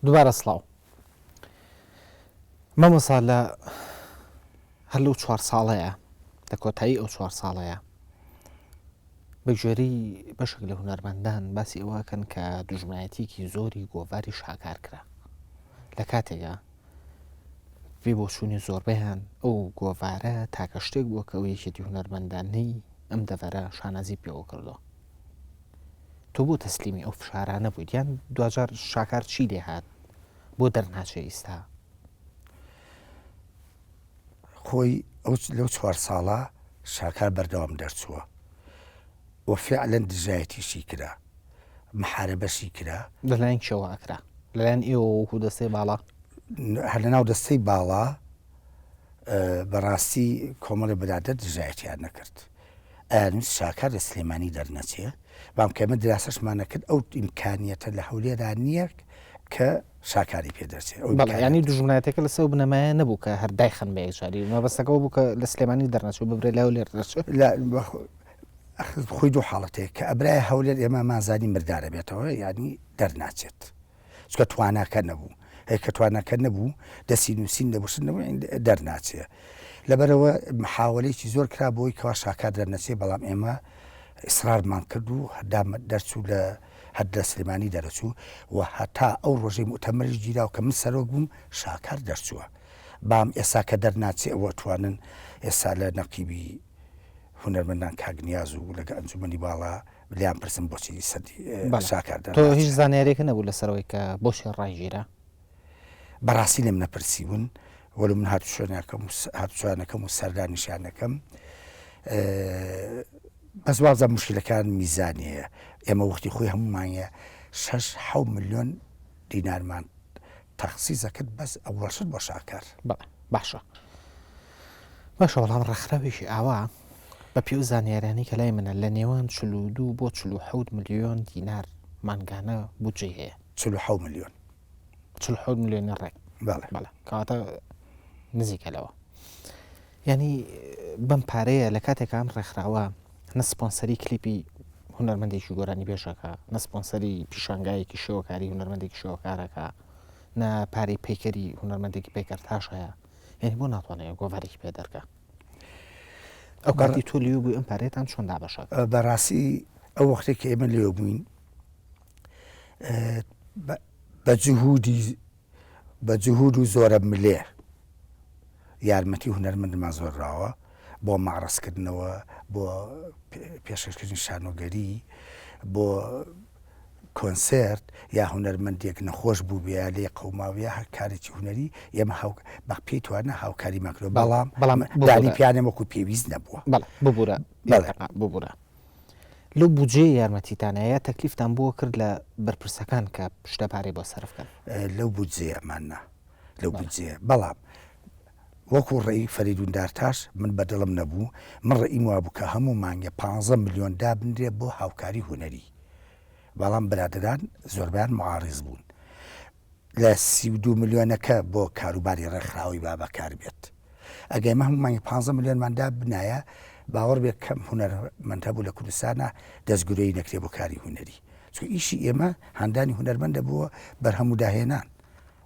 دووبارە سڵاو مەمەسا لە هەر لەو 4 ساڵەیە لە کۆتایی ئەو 4 ساڵەیە بەگوێرەی بەشێک لە هونەرمەندان باسی ئەوەکەن کە دوژمنایەتێکی زۆری گۆڤاری شاکار کرا لە کاتێکە پێ بۆ چوونی زۆربەیان ئەو گۆڤارە تاکە شتێک بووە کە ئەو یەکێتی هونەرمەندانەی ئەم دەڤەرە شانازی پێوە کردو تۆ بۆ تەسلیمی ئەو فشارانە بوویت یان دوجار شاکار چی لێ هات بۆ دەرناچێ ئێستا خۆی ئەو لەو 4 ساڵە شاکار بەردەوام دەرچووە و فعلەن دژایەتیشی کرا محارەبەشی کرا لەلایەن کێوە ئەکرا لەلایەن ئێوە وەکو دەستەی باڵا هەر لەناو دەستەی باڵا بەڕاستی کۆمەڵی برادەر دژایەتیان نەکرد ئەنووس شاکار لە سلێمانی دەرنەچێ بام کەمە دراسەشمانە کرد ئەو ئیمکانیەتە لە هەولێرا نییە کە شاکاری پێدەچێت ینی دوژمنایەتەکە لەسەر بنەمایە نەبوو کە هەردای خەن بە یەکجاری مەبەستەکەەوە بوو کە لە سلێمانی دەرنەچوو ببرێ لەو لێر خۆی دوو حاڵەتەیە کە ئەبرای هەولێر ئێمە مازانی مردارە بێتەوە ینی دەرناچێت چکە تواناکە نەبوو کە توانەکە نەبوو دەستی نووسین دەبووشن نەبوو دەرناچێت لەبەرەوە محاوەلەیەکی زۆر کرا بۆی کەوا شاکار دەرنەچێت بەڵام ئێمە ئیسرارمان کرد و دەرچوو لە هەر لە سلێمانی دەرەچوو و هەتا ئەو ڕۆژەی مؤتەمەری گیرا و کە من سەرۆک بووم شاکار دەرچووە بام ئێستا کە دەرناچێ ئەوە توانن ئێستا لە نەقیبی هونەرمەندان کاگنیاز و لەگە ئەنجومەنی باڵا لیان پرسم بۆچی سەدی شاکار تۆ هیچ زانیارێکە نەبوو لەسەرەوەی کە بۆچی ڕایگیرە بەڕاستی لێم نەپرسیون وەلو من هاتوچوانەکەم و سەردانیشانەکەم بەس وازە مشکلەکان میزانەیە ئێمە وەختی خۆی هەمومانە 6 ملیۆن دینارمان تەخسیزە کرد بەس ئەوەشت بۆ شاکار باشە بەڵام ڕێکخراوێکی ئاوا بە پێ و زانیارانی کە لای منە لە نێوان 42 بۆ 47 ملیۆن دینار مانگانە بودجێ هەیە 47 ملیۆن 47 ملیۆنی ڕێک بەڵێ کەواتە نزیکە لەوە ینی بەم پارەیە لە کاتێک ئەم ڕێکخراوە نەسپۆنسەری کلیپی هونەرمەندێکی گۆرانی بێژەکە نەسپۆنسەری پیشانگایەکی شێوەکاری هونەرمەندێکی شێوەکارەکە نە پارەی پەیکەری هونەرمەندێکی پەیکەرتاش هەیە یعنی بۆ ناتوانێت گۆڤارێکی پێ دەرکە ئەو کاتی تۆ لێو بووی ئەم پارێتان چۆن دابەشە بەڕاستی ئەو وەختێک کە ئێمە لێو بووین بە جوهود و زۆرە ملێ یارمەتی هونەرمەندمان زۆرراوە بۆ ماڕستکردنەوە بۆ پێشکردنی شانۆگەری بۆ کۆنسرت یا هونەرمەندێک نەخۆش بوو بێ لێ قەوماویە هەر کارێکی هونەری ئێمە پێی توانە هاوکاری ماکرۆ بەڵام دانی پیانێ وەکو پێویست نەبووە ببوورە لەو بودجێ یارمەتیتانەیە تەکلیفتان بۆ کرد لە بەرپرسەکان کە شتە پارەی بۆ سەرفکەن لەو بودجێمانە لەو بودجێ بەڵام وەکو ڕێی فەریدوندارتاش من بەدڵم نەبوو من ڕئیم وا بوو کە هەموو مانگە 15 ملیۆن دابنرێ بۆ هاوکاری هونەری بەڵام برادران زۆربیان معارض بوون لە 32 ملیۆنەکە بۆ کاروباری ڕێکخراوی با بەکار بێت ئەگەی مە هەموو مانگە 15 ملیۆنماندا بنایە باوەڕ بێت کەم هونەرمەند هەبوو لە کوردستانە دەستگورەی نەکرێ بۆ کاری هونەری چکە ئیشی ئێمە هەندانی هونەرمەندە بووە بەرهەموو داهێنان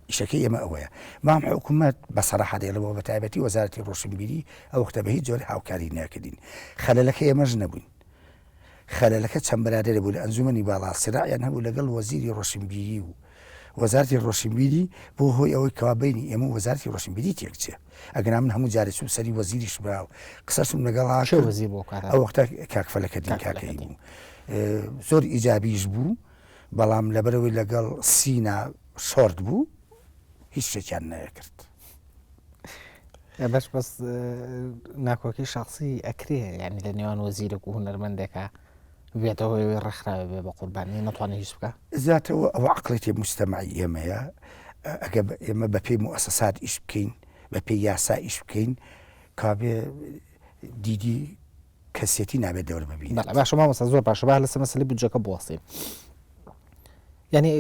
ئیشەکەی ئێمە ئەوەیە مام حکوومەت بەسەراحە دێڵەوە بە تایبەتی وەزارەتی ڕۆشنبیری ئەو وەختە بە هیچ جۆرە هاوکاری ناکردین خەلەلەکە ئێمەش نەبووین خەلەلەکە چەند برادەرە بوو لە ئەنجومەنی باڵا سراعیان هەبوو لەگەڵ وەزیری ڕۆشنبیری و وەزارەتی ڕۆشنبیری بۆ هۆی ئەوەی کەوابینی ئێمە وەزارەتی ڕۆشنبیری تێکچێ ئەگەنا من هەموو جارێ چوو سەری وەزیریش برا و قسەشم لەگەڵ وەزیر بۆ ئەو وەختە کاکفەلەکە دیکاکەی بوو زۆر ئیجابیش بوو بەڵام لەبەرەوەی لەگەڵ سینا شۆرد بوو هیچ شتێکیان نەکرد بەس ناکۆکی شخصی ئەکرێ ینی لە نێوان وەزیرێک و هونەرمەندێکە بێتەوەی ڕێکخراوە بێ بە قوربانی ناتوانێت هیچ بکە زیاتەوە ئەوە عقڵێتی مجتەمەعی ئێمەیە ئەگە ئێمە بە پێی موسەسات ئیش بکەین بە پێی یاسا ئیش بکەین کابێ دیدی کەسێتی نابێت دەور ببین باشە مامۆستا زۆر باشە با لەسەر مەسەلەی بودجەکە بوەستین ینی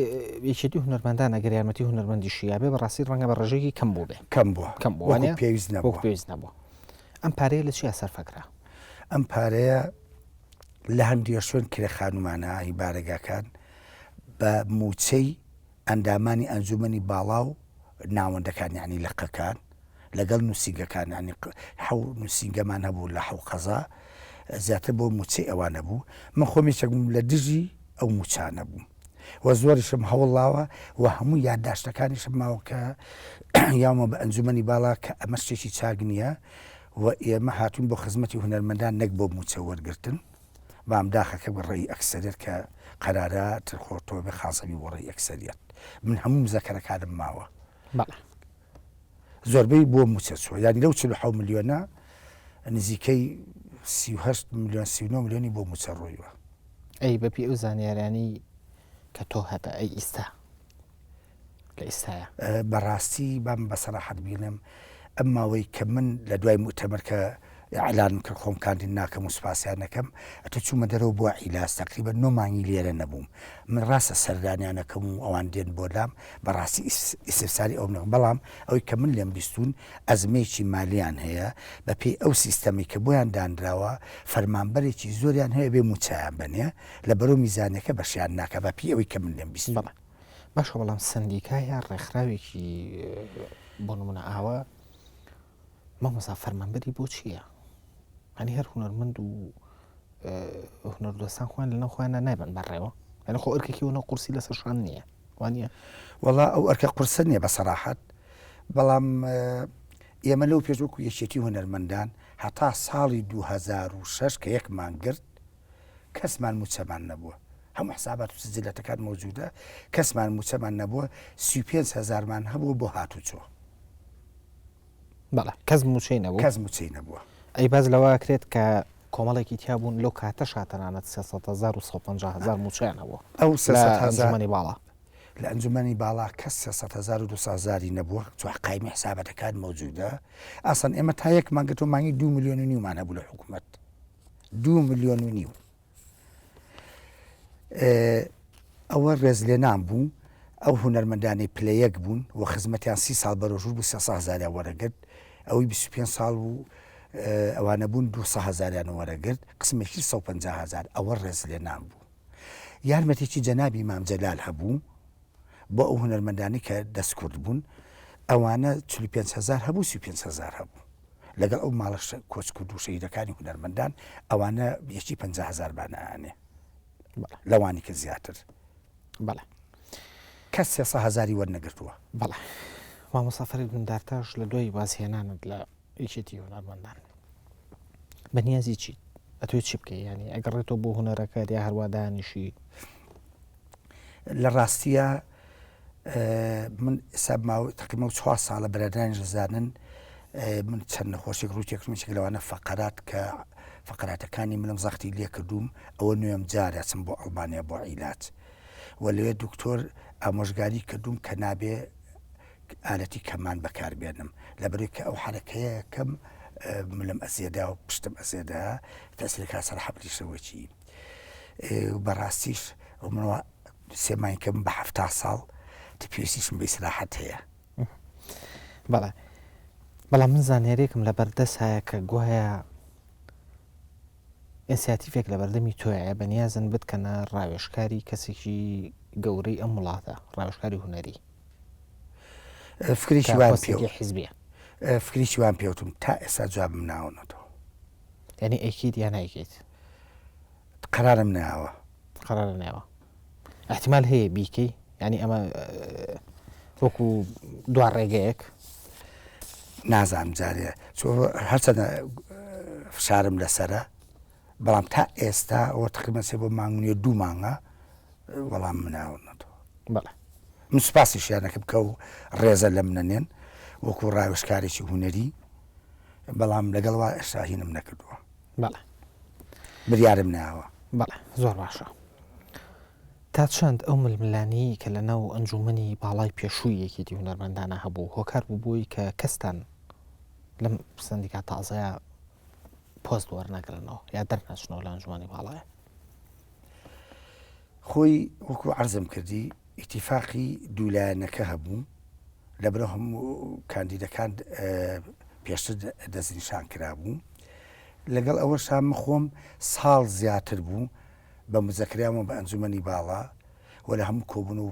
یەکێتی هونەرمەندان ئەگەر یارمەتی هونەرمەندی شیابێ بەڕاستی ڕەنگە بە ڕێژەیەکی کەم بوو بێ کەم بووە پێویست نەبووە ئەم پارەیە لە چیا سەرفەکرا ئەم پارەیە لە هەندێک شوێن کرێ خانومانە هی بارەگاکان بە موچەی ئەندامانی ئەنجومەنی باڵا و ناوەندەکان یعنی لەقەکان لەگەڵ نووسینگەکان ینی حەو نووسینگەمان هەبوو لە حەو قەزا زیاتر بۆ موچەی ئەوانە بوو من خۆمیچەک لە دژی ئەو موچانە بوو و زۆریشم هەوڵاوە و هەموو یادداشتەکانیشم ماوە کە یاومە بە ئەنجومەنی باڵا کە ئەمە شتێکی چاک نییە و ئێمە هاتوون بۆ خزمەتی هونەرمەندان نەک بۆ موچە وەرگرتن بام داخەکە بە ڕێی ئەکسەریت کە قەرارە ترخۆتەوە بە خاسەبی بۆ ڕێی ئەکسەریت من هەموو مزەکەرەکانم ماوە زۆربەی بۆ موچە چوە ینی لەو 47 ملیۆنە نزیکەی 38 ملیۆن 39 ملیۆنی بۆ موچە ڕۆیوە ئەی بەپی ئەو زانیاریانی کە تۆ هەتا ئەی ئیستا لە ئیستایە بەڕاستی بام بەسەراحەت بینم ئەم ماوەی کە من لە دوای موتەمەر کە ئەعلان کرد خۆم کاندید ناکەم و سوپاسیانەکەم ئەتە چوومە دەرەوە بۆ عیلاج تقریبا 9 مانگی لێرە نەبووم من ڕاستە سەردانیانەکەم و ئەوان دێن بۆ لام بەڕاستی ئیسفساری ئەو نەکەم بەڵام ئەوەی کە من لێم بیستون ئەزمەیەکی مالیان هەیە بە پێی ئەو سیستەمی کە بۆیان دانراوە فەرمانبەرێکی زۆریان هەیە بێ موچایان بنێ لە بەرەو میزانەکە بەشیان ناکە بە پێی ئەوەی کە من لێم بیست باشە بەڵام سندیکا یا ڕێکخراوێکی بۆ نمونە ئاوە مامۆستا فەرمانبەری بۆ چییە؟ ئەنی هەر هونەرمەند و هونەردۆستان خوان لەناو خۆیانە نایبن بەڕێوە ئەنە خۆ ئەرکێکی وەنە قورسی لەسەر شان نییە وانە وەڵا ئەو ئەرکە قورسە نییە بە سەراحەت بەڵام ئێمە لەو پێشوەکو یەکێتی هونەرمەندان هەتا ساڵی 2006 کە یەکمان گرت کەسمان موچەمان نەبووە هەموو حسابات و سجلەتەکان مەوجودە کەسمان موچەمان نەبووە 35,000مان هەبوو بۆ هاتوچۆ بەڵێ کەس موچەی نەبوو کەس موچەی نەبووە ئەی باز لەوە کرێت کە کۆمەڵێکی تیا بوون لەو کاتە شاتەنانەت 300,000 و 150,000 موچیانەوە ئەو 300,000 ئەنجومەنی باڵا لە ئەنجومەنی باڵا کەس 300,000 و 200,000 نەبووە چ قایمی حسابەتەکان مەوجودە ئاسان ئێمە تا یەکمان گرتو مانگی 2 ملیۆن و نیومان هەبوو لە حکوومەت 2 ملیۆن و نیو ئەوە ڕێزلێنان بوو ئەو هونەرمەندانی پلەیەک بوون و خزمەتیان 30 ساڵ بەرەژوور بوو 300,000 وەرەگرت ئەوەی 25 ساڵ و ئەوانە بوون 200,000 وەرەگرت قسمێکی 150,000 ئەوە ڕێزلێنان بوو یارمەتێکی جەنابی مام جەلال هەبوو بۆ ئەو هونەرمەندانی کە دەستکورد بوون ئەوانە 45,000 هەبوو 35,000 هەبوو لەگەڵ ئەو ماڵە کۆچکرد و شەیدەکانی هونەرمەندان ئەوانە یەکی 50,000 بانایانێ لەوانی کە زیاتر بەڵێ کەس 300,000 وەرنەگرتووە بەڵێ مامۆستا فەرید بندارتاش لە دوای بازهێنانت لە یەکێتی هونەرمەندان بەنیازی چیت ئەتوێت چی بکەی ینی ئەگەڕێتەوە بۆ هونەرەکە یا هەروە دانیشی لە ڕاستیە من ئێستا ماوەی تقریبا 4 ساڵە بەرەدانی ڕزانن من چەند نەخۆشێک ڕووتێکمێک لەوانە فەقەرات کە فەقەراتەکانی منم زەختی لێ کردوم ئەوە نوێم جارە چم بۆ ئەڵمانیا بۆ عیلات و لەوێ دکتۆر ئامۆژگاری کردوم کە نابێ ئالەتی کەمان بەکاربێنم لەبەرەوەی کە ئەو حرەکەیە کەم ملم ئەزێدا و پشتم ئەزێدا تەسیرەکە سەر حەبلیشەوەکی بەڕاستیش منەوە سێمانکەم بە 70 ساڵ پێویستیشم بە ئیسراحەت هەیە بەڵام من زانیاریێکم لە بەردەست هەیە کە گوایە ئینسیاتیفێک لە بەردەمی تۆیە بەنیازن بتکەنە ڕاوێژکاری کەسێکی گەورەی ئەم وڵاتە ڕاوێژکاری هونەری حیزبیە فکریی وان پێوتم تا ئێستا جوابم ناونەتەوە یعنی ئەیکیت یان نایکیت قەرارم ناوە قەرارە ناوە احتیمال هەیە بیکەی ینی ئەمە وەکو دوا ڕێگەیەک نازانم جارێ هەرچەنە فشارم لەسرە بەڵام تا ئێستا ئەوە تقریبا سێ بۆ مانگنیە 2 مانگە وەڵام مناونەتەوە بەڵێ من سوپاسیشیانەکە بکە و ڕێزە لە منەنێن وەکو ڕاوێژکارێکی هونەری بەڵام لەگەڵوا ئێشاهینم نەکردووە بەڵێ بریارم ناوە بەڵێ زۆر باشە تا چەند ئەو ململانی کە لەناو ئەنجومەنی باڵای پێشووی یەکێتی هونەرمەندانە هەبوو هۆکار بووبووی کە کەستان لەم سندیکا تازەیە پۆست وەرنەگرنەوە یا دەرنەچنەوە لە ئەنجومەنی باڵایە خۆی وەکو عەرزم کردی ئیتیفاقی دوولایەنەکە هەبوو لەبەرەوە هەموو کاندیدەکان پێشتر دەستنیشان کرابوو لەگەڵ ئەوەشا من خۆم ساڵ زیاتر بوو بە مزەکرامە بە ئەنجومەنی باڵا و لە هەموو کۆبوون و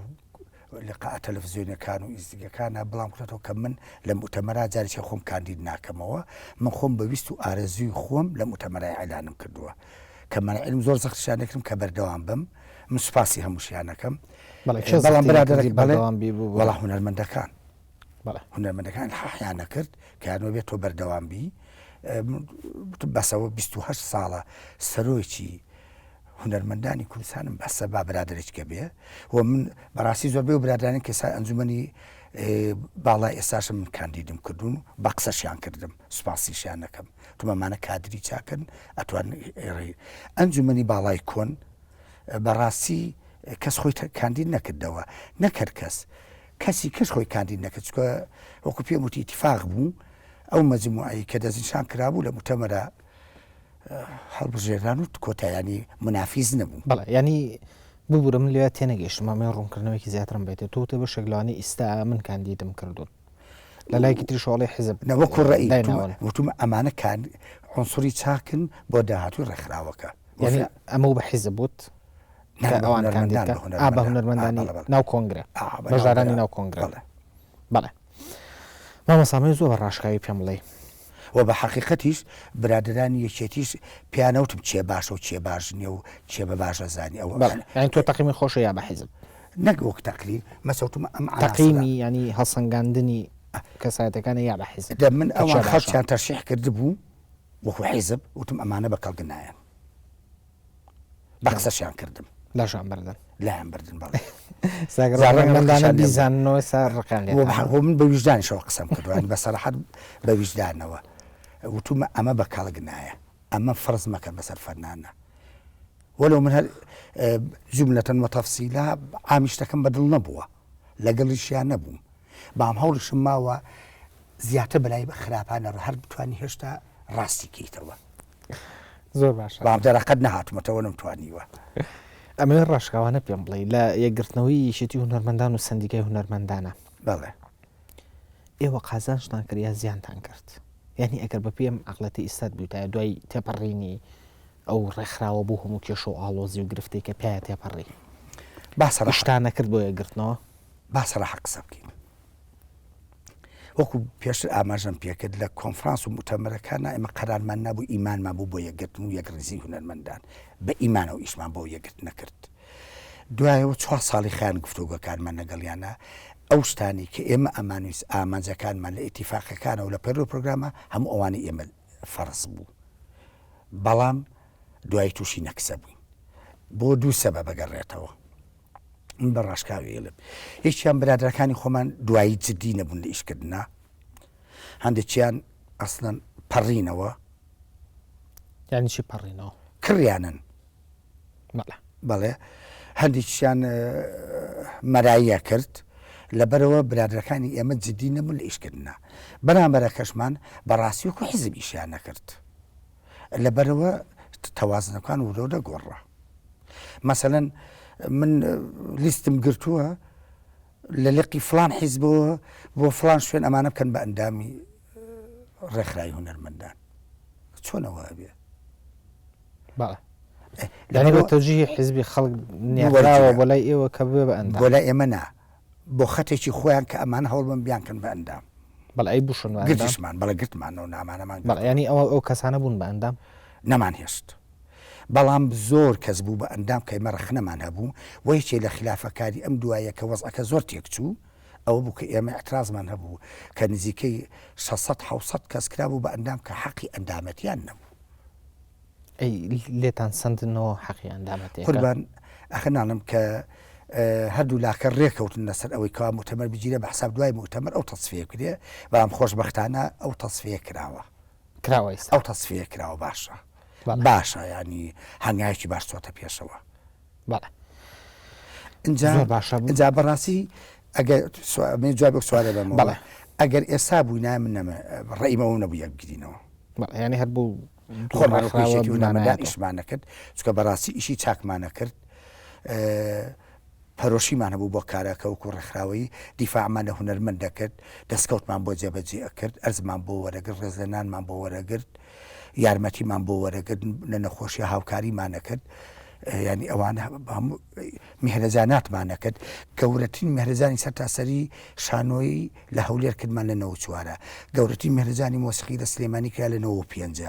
لقاء تەلەڤیزیۆنیەکان و ئیزدیگەکانە بەڵام کڕێتەوە کە من لە مؤتەمەرا جارێکی خۆم کاندید ناکەمەوە من خۆم بەویست و ئارەزوی خۆم لە مؤتەمەرای ئەعلانم کردووە کە مەنعلم زۆر زەختشیان نەکردم کە بەردەوام بم من سوپاسی هەمووشیانەکەم بەڵام برادەرێک وەڵا هونەرمەندەکان هونەرمەندەکان حەحیان نەکرد کە یانەوە بێت تۆ بەردەوام بی بەسەوە 28 ساڵە سەرۆکی هونەرمەندانی کوردستانم بەسە با برادێکە بێ و من بەڕاستی زۆر بێ و برادرانی کەسا ئەنجومەنی باڵای ئێستاشم من کاندیدم کردوون بە قسەشیان کردم سوپاسیشیان نەکەم تومەمانە کادری چاکن ئەتوان ئەنجومەنی باڵای کۆن بەڕاستی کەس خۆی کاندید نەکردەوە نەکرد کەسی کەس خۆی کاندید نەکرد چکە وەکو پێم وتی ئیتیفاق بوو ئەو مەجموعەی کە دەستنیشان کرابوو لە مؤتەمەرە هەڵبژێران و کۆتاییانی منافیز نەبوو بەڵێ ینی ببوورە من لێ تێنەگەیشتم ئەمە ڕوونکردنەوەیکی زیاترم بێتێت تۆ بە شەگلانی ئیستا من کاندیدم کردوون لە لایەکی تری شۆڵی حزب نەوەکو ڕێی وتم ئەمانە عنسوری چاکن بۆ داهاتوی ڕێکخراوەکە یعنی ئەمە بە حیزب بوت ئەوان کاندیدکە بە هونەرمەندانی ناو کۆنگرە بەژارانی ناو کۆنگرە بەڵێ مامەسامەی زۆر بە ڕاشکاوی پێم بڵێ و بە حقیقەتیش برادرانی یەکێتیش پیانەوتم چێ باشە و چێ باش نییە و چێ بە باشە زانی ئەو تۆ تەقیمی خۆشە یا بە حیزب نەک وەک تەقلیم مەسەوتم ئەم تەقیمی ینی هەڵسەنگاندنی کەسایەتەکانی یا بە حیزب دە من ئەوان خەڵکیان تەرشیح کرد بوو وەکو حیزب وتم ئەمانە بەکەڵگنایەن بە قسەشیان کردم لاشان بردن لایەن بردن بەڵێ ساگەڕەکەمەندانە بیزانەوە ساڕقان لێ من بە ویژدانیشەوە قسەم کردوان بە سەراحەت بە ویژدانەوە وتومە ئەمە بە کاڵگنایە ئەمە فەرز مەکە بەسەر فەرنانە وەلو من هەر جملەتەن وەتەفسیلا ئامیشتەکەم بەدڵ نەبووە لەگەڵیشیان نەبووم بام هەوڵشم ماوە زیاتر بەلای بە خراپانە هەر بتوانی هێشتا ڕاستی کەیتەوە زۆر باش بام دەرەقەت نەهاتومەتەوە نەمتوانیوە ئەمە ڕاشکاوانە پێم بڵێ لە یەکگرتنەوەی یەکێتی هونەرمەندان و سندیکای هونەرمەندانە بەڵێ ئێوە قازانشتان کرد یا زیانتان کرد یعنی ئەگەر بە پێم عقلەتی ئیستات بوویتە دوای تێپەڕینی ئەو ڕێکخراوە بوو هەموو کێش و ئاڵۆزی و گرفتەی کە پێیە تێپەڕی باشتان نەکرد بۆ یەکگرتنەوە باسەڕەحە قسە بکەین وەکو پێشتر ئاماژەم پێکرد لە کۆنفرانس و مؤتەمەرەکانە ئێمە قەرارمان نەبوو ئیمانمان بوو بۆ یەکگرتن و یەکڕێزی هونەرمەندان بە ئیمانەوە ئیشمان بۆ یەکگرت نەکرد دوایەوە 4 ساڵی خیان گفتوگۆکانمان لەگەڵیانە ئەو شتانی کە ئێمە ئەمانویست ئامانجەکانمان لە ئیتیفاقەکانەوە لە پەرۆ پرۆگرامە هەموو ئەوانەی ئێمە فەرز بوو بەڵام دوای تووشی نەکسە بووین بۆ دوو سەبەب بەگەڕێتەوە من بە ڕاشکاوی لێم هیچیان برادەکانی خۆمان دوایی جدی نەبوون لە ئیشکردنا هەندێکیان ئەسڵەن پەڕینەوە یعنی چی پەڕینەوە کڕیانن بەڵێ هەندێکیان مەرایە کرد لەبەرەوە برادەکانی ئێمە جدی نەبوون لە ئیشکردنا بەرامبەرەکەشمان بەڕاستی وەکو حیزب ئیشیان نەکرد لەبەرەوە تەوازنەکان ورۆ دەگۆڕە مەسەلەن من لیستم گرتووە لە لقی فلان حیزبەوە بۆ فلان شوێن ئەمانە بکەن بە ئەندامی ڕێکخراوی هونەرمەندان چۆنەوە بێ دانی بە تەوجیهی حیزبی خەڵک نێراوە بۆ لای ئێوە کە بێ بە ئەندام بۆ لای ئێمە نا بۆ خەتێکی خۆیان کە ئەمان هەوڵبم بیانکەن بە ئەندام بەڵ ئەی بوشن گرتیشمان بەڵە گرتمانەوە نامانەمان ینی ئەو کەسانە بوون بە ئەندام نەمان هێشت بەڵام زۆر کەس بوو بە ئەندام کە ئێمە ڕەخنەمان هەبوو وەیەکێ لە خلافەکاری ئەم دوایە کە وەزعەکە زۆر تێکچوو ئەوە بوو کە ئێمە ئەترازمان هەبوو کە نزیکەی 600 کەس کرابوو بە ئەندام کە حەقی ئەندامەتیان نەبوو لێتان سندنەوە حەقی ئەندامەتی قوربان ئەخە ناڵم کە هەردوو لاکە ڕێکەوتن لەسەر ئەوەی کەوا مؤتەمەر بگیرە بە حساب دوای مؤتەمەر ئەو تەصفیە کرێ بەڵام خۆشبەختانە ئەو تەصفیە کراوە ئەو تەصفیە کراوە باشە ینی هەنگایەکی باش چۆتە پێشەوە اینجا بەڕاستی ئەگەر جواب سوالە بەمەوە ئەگەر ئێستا بووی من نەمە ڕێیمەوە نەبوو یەکگرینەوە ینی هەر بوو خۆمانەکەشێتیمانەدان ئیشمان نەکرد چکە بەڕاستی ئیشی چاکمانە کرد پەرۆشیمان هەبوو بۆ کارەکە وەکو ڕێکخراوەی دیفاعمان لە هونەرمەند دەکرد دەستکەوتمان بۆ جێبەجێ ئەکرد ئەرزمان بۆ وەرەگرت ڕێزلێنانمان بۆ وەرەگرت یارمەتیمان بۆ وەرەگرت لە نەخۆشیە هاوکاریمان نەکرد ینی ئەوانە هەموو میهرەجاناتمانە کرد گەورەترین میهرەجانی سەر تاسەری شانۆی لە هەولێر کردمان لە 94 گەورەترین میهرەجانی مۆسیقی لە سلێمانی کرا لە 95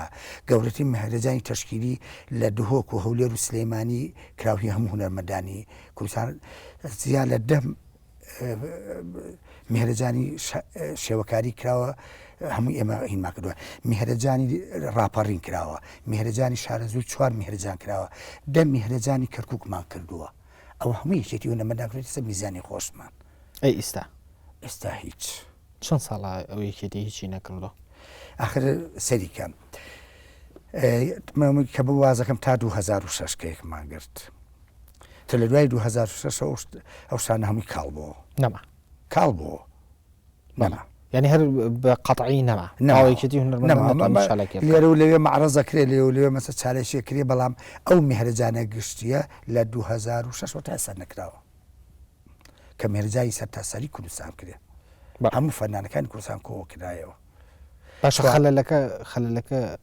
گەورەترین میهرەجانی تەشکیلی لە دهۆک و هەولێر و سلێمانی کراوی هەموو هونەرمەندانی کوردستان زیاد لە 10 میهرەجانی شێوەکاری کراوە هەمووی ئێمە هینما کردووە میهرەجانی ڕاپەڕین کراوە میهرەجانی شارەزوو 4 میهرەجان کراوە 10 میهرەجانی کەرکووکمان کردووە ئەو هەمووی یەکێتی هونەرمەنداکرێت سە میزانی خۆشمان ئەی ئێستا هیچ چەند ساڵە ئەو یەکێتی هیچی نەکردو آخر سەریکەم کە بە وازەکەم تا 2006 کەیەکمان گرت تە لە دوای 2006 ئەو شانە هەمووی کاڵ بووە نەما کاڵ بووە نەما يعني هل بقطعي نما أو يكتي هنر لێرە و لەوێ معرەزەکرێ لێ و لێوێ مەسە چالێشیەکرێ بەڵام ئەو میهرەجانە گشتیە لە 2006 تا سەر نەکراوە کە میهرەجای سەر تاسەری کوردستان کرێ هەموو فەرمانەکانی کوردستان کۆوە کرایەوە باش خەلەلەکە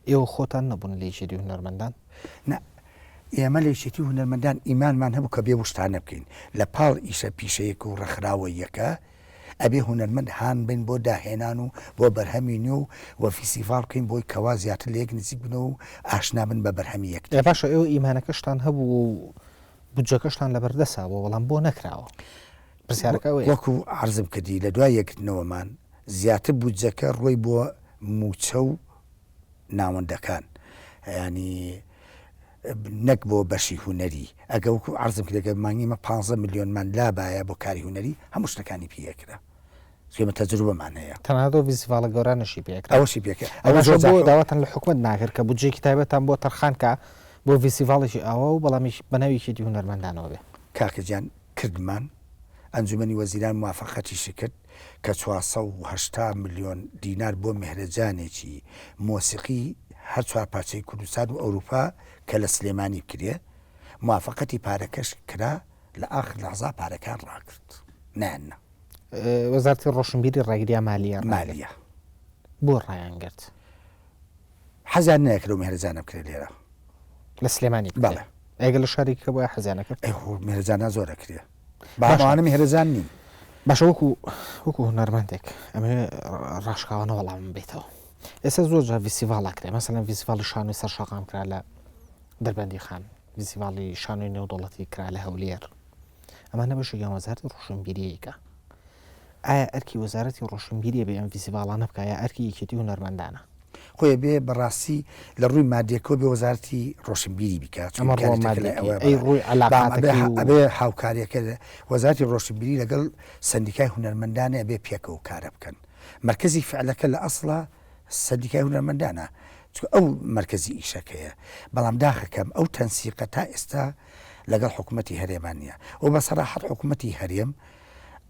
ئێوە خۆتان نەبوون لە یەکێتی هونەرمەندان ئێمە لە یەکێتی هونەرمەندان ئیمانمان هەبوو کە بێ شتانە بکەین لە پاڵ ئیشە پیشەیەک و ڕەخراوە یەکە ئەبێ هونەرمەند هاان بین بۆ داهێنان و بۆ بەرهەمی نوێ و فیسیڤال بکەین بۆی کەوا زیاتر لە یەک نزیک بنەوە و ئاشنا بن بە بەرهەمی یەک باشە ئێوە ئیمانەکەشتان هەبوو و بودجەکەشتان لە بەردەساوە بەڵام بۆ نەکراوە پرسیارەکە وەکو عرضم کردی لە دوای یەکردنەوەمان زیاتر بودجەکە ڕۆی بۆ موچە و ناوەندەکان ینی نەک بۆ بەشی هوەری ئەگە وەکو عرضم کردەکە مانگیمە 15 میلیۆنمان لابایە بۆ کاری هوەری هەموو شتەکانی پێکرا سێمە تەجروبەمان هەیە تەنانەتەوە ڤیسیڤالە گەورانەشی پێکرا ئەوەشی پێکرا ئەوە بۆ داواتان لە حکومت ناکرد کە بودجێکی تایبەتان بۆ تەرخان کە بۆ ڤیسیڤالێکی ئەوە و بەڵامیش بەناویشێتی هونەرمەندانەوە بێ کاکەجان کردمان ئەنجومەنی وەزیران موافقەتیشی کرد کە 480 میلیۆن دینار بۆ میهرەجانێکی مۆسیقی هەر 4 پارچەی کوردستان و ئەوروپا کە لە سلێمانی بکرێ موافقەتی پارەکەش کرا لە ئاخر لەحظا پارەکان ڕاکرد نانە وەزارەتی ڕۆشنبیری ڕێگریە مالیە بۆ ڕایان گرت حەزیان نەکرێ میهرەجانە بکرێ لێرە لە سلێمانی بەڵێ ئەگە لە شارێکە بۆ حەزیانەکە میهرەجانە زۆرەکرێ باوانە میهرەجان نین باشە وەکو هونەرمەندێک ئەمێ ڕاشکاوانە وەڵام بێتەوە ئێستا زۆر جار ڤیسیڤاڵاکرێ مەسەڵەن ڤیسیڤاڵی شانۆی سەر شەقام کرا لە دەربەندی خان ڤیسیڤاڵی شانۆی نێودوڵەتی کرا لە هەولێر ئەمانە بەشێکیان وەزارەتی ڕۆشنبیریەکە ئایا ئەرکی وەزارەتی ڕۆشنبیریە بێ ئەم ڤیسیڤاڵانە بکە یا ئەرکی یەکێتی هونەرمەندانە خۆی بێ بەڕاستی لە ڕووی مادیەکەوە بێ وەزارەتی ڕۆشنبیری بکات ئەبێ هاوکاریەکە وەزارەتی ڕۆشنبیری لەگەڵ سندیکای هونەرمەندانە ئەبێ پێکەوە کارە بکەن مرکزی فعلەکە لە ئەسڵە سندیکای هونەرمەندانە ئەو مرکزی ئیشەکەیە بەڵام داخەکەم ئەو تەنسیقە تا ئێستا لەگەڵ حکوومەتی هەرێمان نییە و بەسەراحەت حکوومەتی هەرێم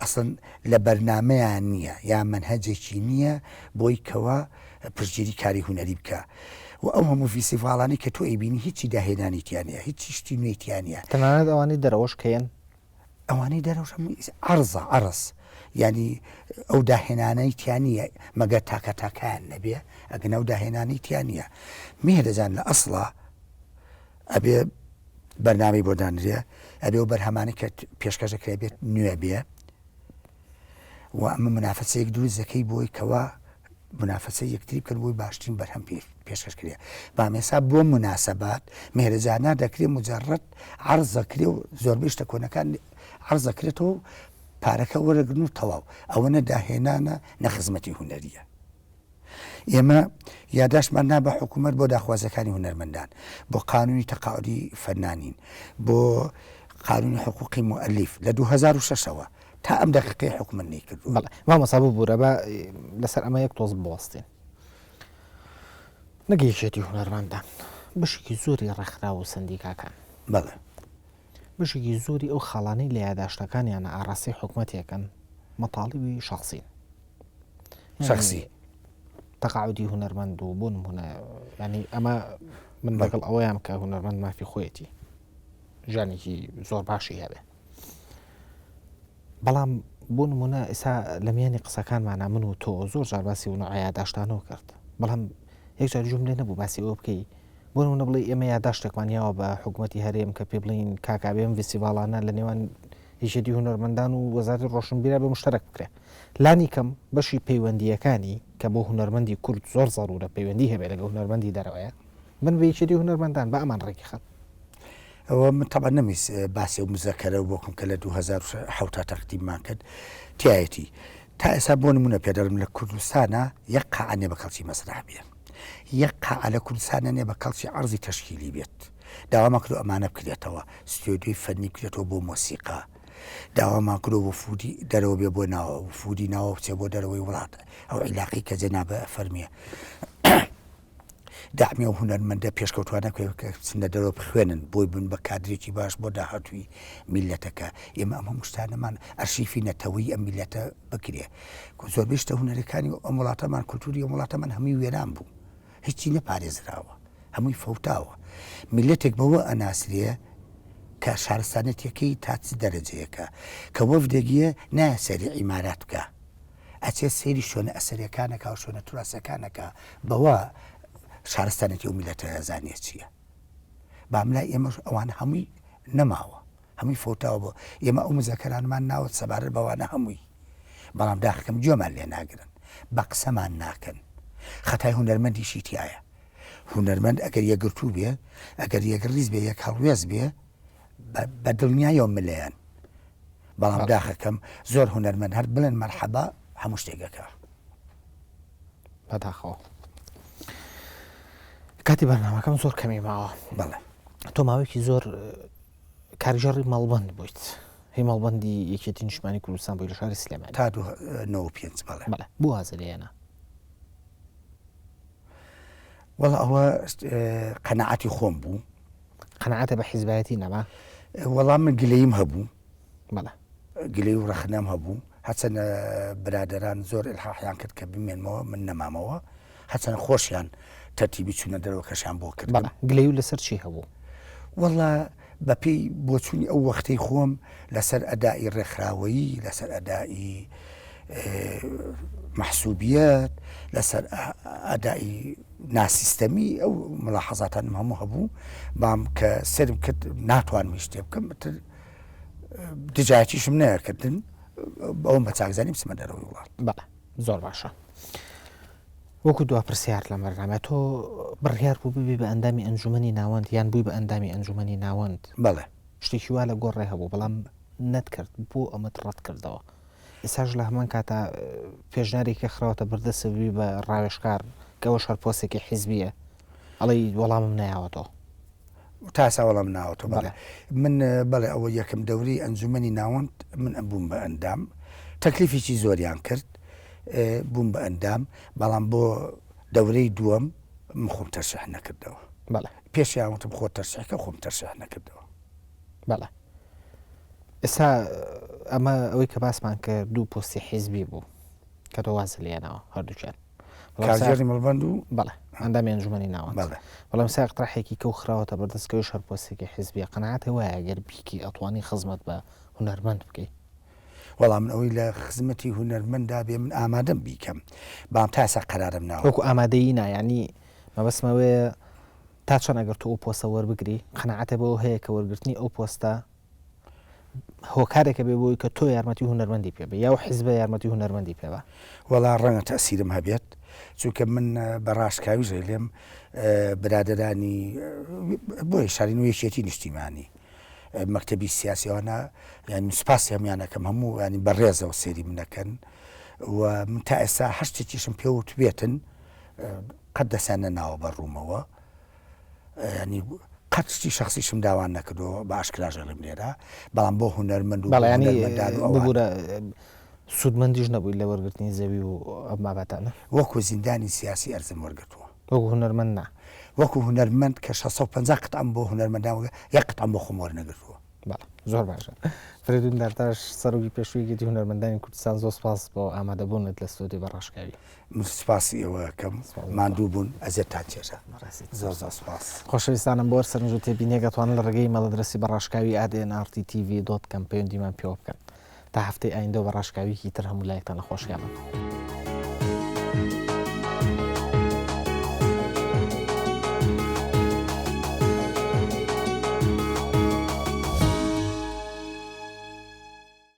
ئەسڵن لە بەرنامەیان نییە یا منهەجێکی نییە بۆی کەوە پشتگیری کاری هوەری بکە و ئەو هەموو ڤیسیڤاڵانی کە تۆ ئەیبینی هیچی داهێنانیتیانە هیچی شتی نوێتیانە تەنانەت ئەوانی دەرەوەش کەیەن ئەوانەی دەرەوش عەرزە عەرز ینی ئەو داهێنانەی تیانە مەگەر تاکەتاکیان نەبێ ئەگەن ئەو داهێنانی تیانە میهرەجان لە ئەسڵە ئەبێ بەرنامەی بۆ دانرێ ئەبێ و بەرهەمانی کە پێشکەشەکرێ بێت نوێ بێ و ئەمە منافەسەیەک دروست دەکەی بۆی کەوا منافەسە یەکتری بکەن بۆی باشترین بەرهەم پێشکەشکرێ بامێسا بۆ مناسەبات میهرەجانە دەکرێت مجەڕەت عەرزەکرێ و زۆربەی شتە کۆنەکان عەرزەکرێتەوە پارەکە وەرەگرن و تەواو ئەوەنە داهێنانە نەخزمەتی هوەریە ئێمە یاداشمان نا بە حکوومەت بۆ داخوازەکانی هونەرمەندان بۆ قانونی تەقاعدی فەرنانین بۆ قانونی حقوقی مؤلف لە 2006ەوە تا ئەم دەقیقەی حکوومەت نەیکرد مامۆستا ببوورە بە لەسەر ئەمە یەک تۆز بوەستین نەگەیشێتی هونەرمەندان بەشێکی زۆری ڕێکخرا و سندیکاکان بەڵێ بەشێکی زۆری ئەو خاڵانەی لە یاداشتەکانیانە ئاڕاستی حکوومەتێکن مەتاڵیبی شخصی تەقاعدی هونەرمەند و بۆ نمونە ینی ئەمە من لەگەڵ ئەوەیان کە هونەرمەند مافی خۆیەتی ژانێکی زۆر باشی هەبێ بەڵام بۆ نمونە ئێستا لە میانی قسەکانمانە من و تۆ زۆر جار باسی و یاداشتانەوە کرد بەڵام یەکجار جملێ نەبوو باسی ئەوە بکەی بۆ نمونە بڵێ ئێمە یادداشتێکمانیاوە بە حکوومەتی هەرێم کە پێ بڵین کاکابێم ڤسیڤالانە لە نێوان هیچەتی هونەرمەندان و وەزارەتی ڕۆشنبیرە بە مشتەرەک بکرێت. لانی کەم بەشی پەیوەندیەکانی کە بۆ هونەرمەندی کورد زۆر زەڕورە پەیوەندی هەبێت لەگە هونەرمەندی دەرەوەیە من بە هیچەتی هونەرمەندان بە ئەمان ڕێکی خەن. ئەوە من تەبا نەمیست باسی و مزەکەرە بۆکم کە لە 2010 تەقدیممان کرد تایەتی تا ئێستا بۆ نمونە پێدەڵم لە کوردستانە یەک قاعە بە کەڵکی مەسرح بێت، یەک قاعە لە کوردستانە نێ بە کەڵکی عەرزی تەشکیلی بێت. داوامان کردو ئەمانە بکرێتەوە، ستودیۆی فەنی بکرێتەوە بۆ مۆسیقا، داوامان کردو وفودی دەرەوە بێ بۆ ناوە وفودی ناوە بچێ بۆ دەرەوەی وڵات ئەو عیلاقی کە جەنابە فەرمیە دامی و هونەرمەندە پێشکەوتوانە چنە دەرەوە بخوێنن بۆی بن بە کادرێکی باش بۆ داهاتووی میلەتەکە. ئێمە ئەمە مشتانەمان ئەرشیفی نەتەوەی ئەم میلەتە بکرێ. زۆربەی شتە هونەرەکانی ئەم وڵاتەمان کولتوری ئەم وڵاتەمان هەمووی وێران بوو، هیچی نەپارێزراوە، هەمووی فەوتاوە. میلەتێک بەوە ئەناسرێ کە شارستانەتەکەی تاچ دەرەجەیەکە کە وەفدێگیە نایە سەری عیمارات بکە، ئەچێ سەیری شوێنە ئەسەریەکانەکە و شوێنە توراسەکانەکە بەوە شارستانێتی و میلەتە زانیە چییە. باملای ئێمە ئەوان هەمووی نەماوە، هەمووی فۆتاوە بۆ ئێمە ئەو مزەکەرانمان ناوت سەبارەت بەوانە هەمووی، بەڵام داخەکەم گوێمان لێ ناگرن، بە قسەمان ناکەن. خەتای هونەرمەندیشی تایە. هونەرمەند ئەگەر یەگرتوو بێ، ئەگەر یەگەڕیز بێ، یەک هەڵوێز بێ بە دڵنیایەوە ملەیەن، بەڵام داخەکەم زۆر هونەرمەند هەر بڵێن مەرحەبا هەموو شتێکەکە. بەداخەوە کاتی بەرنامەکەم زۆر کەمی ماوە. بەڵێ تۆ ماوەیەکی زۆر کارژێڕی مەڵبەند بوویت، هی مەڵبەندی یەکێتی نیشتمانی کوردستان بووی لە شاری سلێمانی تا 95 بەڵێ. بەڵێ بوو وازە لێنە. وەڵا ئەوە قەنەعەتی خۆم بوو. قەنەعەتە بە حیزبایەتی نەما؟ وەڵام من گلەییم هەبوو، بەڵێ گلەی و ڕەخنەم هەبوو، هەچەنە برادەران زۆر ئیلحاحیان کرد کە بمێنمەوە من نەمامەوە، هەچەنە خۆشیان تەرتیبی چوونە دەرەوە کەشیان بۆ کرد. بەڵێ گلەی و لەسەر چی هەبوو؟ وەڵا بەپێی بۆچوونی ئەو وەختەی خۆم لەسەر ئەدای ڕێکخراوەیی، لەسەر ئەدای مەحسوبیەت، لەسەر ئەدای ناسیستەمی ئەو ملاحەزاتانم هەموو هەبوو، بام کە سرم کرد ناتوانمی شتێ بکەم، دژایەتیشم نەیەکردن، ئەوم بە چاکزانی بچمە دەرەوەی وڵات. بەڵێ زۆر باشە. وەکو دوا پرسیار لە بەرنامە تۆ بڕیار بوو ببی بە ئەندامی ئەنجومەنی ناوەند یان بووی بە ئەندامی ئەنجومەنی ناوەند؟ بەڵێ شتێکی وا لە گۆڕێ هەبوو بەڵام نەتکرد بۆ ئەمەت ڕەت کردەوە. ئێساش لە هەمان کاتە پێشنیارێکە خراوەتە بەردەسەوی بە ڕاوێژکار کە ئەوە شەر پۆستێکی حیزبیە ئەڵێ وەڵامم نایەوەتەوە. تاسا وەڵام ناوەتەوە. بەڵێ من بەڵێ ئەوە یەکەم دەورەی ئەنجومەنی ناوەند من ئەبووم بە ئەندام، تەکلیفێکی زۆریان کرد بووم بە ئەندام، بەڵام بۆ دەورەی دووەم من خۆم تەرشیح نەکردەوە. بەڵێ پێشیانوتم خۆ تەرشیحکە خۆم تەرشیح نەکردەوە. بەڵێ ئێستا ئەمە ئەوەی کە باسمان کە دوو پۆستی حیزبی بوو کە تۆ وازە لێنەوە هەردووچیان کارژێڕی مەڵبەند و بەڵێ ئەندامی ئەنجومەنی ناوەند. بەڵام سا قتراحێکی کە و خراوەتە بەردەستکەوی شەر پۆستێکی حیزبیە قەنەعەتە وایە گەر بیکی ئەتوانی خزمەت بە هونەرمەند بکەیت؟ وەڵام من ئەوەی لە خزمەتی هونەرمەندا بێ من ئامادەم بیکەم، بام تاسا قەرارم ناوە. وەکو ئامادەیی ینی مەبەستمەوەیە تا چەند ئەگەر تۆ ئەو پۆستە وەربگری قەنەعەتە بەوە هەیە کە وەرگرتنی ئەو پۆستە هۆکارێکە بێ بۆی کە تۆ یارمەتی هونەرمەندی پێ بێ یا و حیزبە یارمەتی هونەرمەندی پێوە؟ وەڵا ڕەنگە تەسیرم هەبێت، چونکە من بە ڕاشکاوی ژێلێم برادرانی بۆی شارین و یەکێتی نیشتیمانی مەکتەبی سیاسیەوەە یانی سوپاسی هەمیانەکەم هەموو ینی بەڕێزەوە سێری منەکەن و من تا ئێستا هەر شتێکیشم پێوت بێتن قەت دەسانە ناوە بەڕوومەوە، ینی قەت شتی شخصیشم داوان نەکردەوە بە ئاشکراژەڵم لێرە، بەڵام بۆ هونەرمەند و ببوورە سوودمەندیش نەبووی لە وەرگرتنی زەوی و ئەم بابەتانە؟ وەکو زیندانی سیاسی ئەرزم وەرگرتووە، وەکو هونەرمەند نا، وەکو هونەرمەند کە 650 قەتام بۆ هونەرمەندان یەک قەتام بۆ خۆم وەرنەگرتووە. زۆر باشە. فریدون دەرتاش سەرۆکی پێشوویەتی هونەرمەندانی کوردستان زۆر سپاس بۆ ئامادەبوونت لە ستۆدیۆ بەڕاشکاوی. من سپاسی ئێوەکەم ماندوو بوون ئەزێت تا چێژە. زۆر سپاس. خۆشەویستانم بۆ سەرنج و تێبینێگەتوانن لە ڕێگەی مەڵەدرسی بەڕاشکاوی ADNRTTV.com پەیوەندیمان پێوە بکەن تا هەفتەی ئایندە بەڕاشکاویکی تر هەموو لایەکتان نەخۆشیانم.